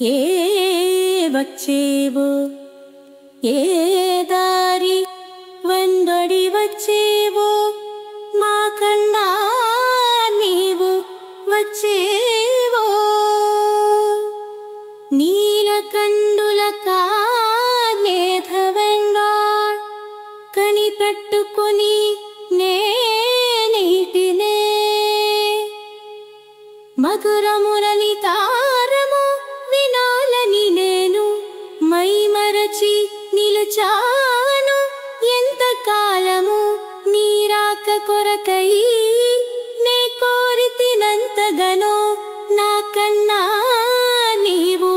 ఏ వచ్చేవో ఏ దారి వందడి వచ్చేవో మా కన్నా నీవు వచ్చేవో నీలకండుల మేధవెంగా కనిపెట్టుకొని నీటినే మధురమురని తారము వినాలని నేను మైమరచి నిలుచాను ఎంతకాలము నీరాక కొరకై నే కోరితినంతగనో నా కన్నా నీవు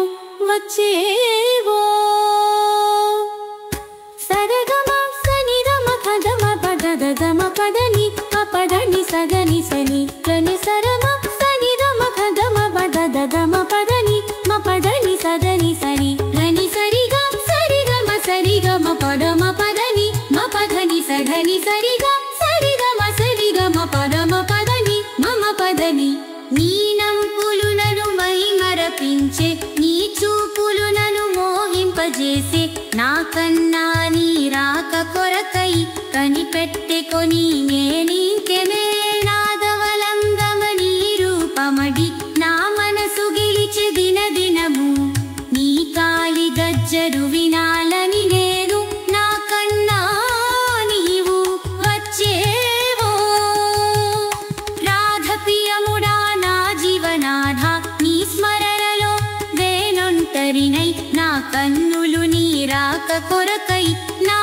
వచ్చేవో సరగమ సనిరమ పదమ పదదమ పదని పదని సగని సని కని సరమ సనిరమ పదమ పదదమ పదని పదని సదని సని గని సరిగ సరిగమ సరిగమ పదమ పదని పదని సగని సరిగ సరిగమ సరిగమ పదమ పదని మమ పదని నీనంపులు నను మైమరపించే నీ చూపులు నను మోహింపజేసే నా కన్నా నీ రాక కొరకై కనిపెట్టుకొని నేనింకెనే నాదవలంగమని రూపమడి నా మనసు గెలిచె దినదినము నీ కాలి గజ్జరు వినాలని నేను నా కన్నా నీవు వచ్చేవో రాధ ప్రియముడా నా జీవనాథ నీ స్మరణలో వేనొంటరినై నా కన్నులు నీ రాక కొరకై నా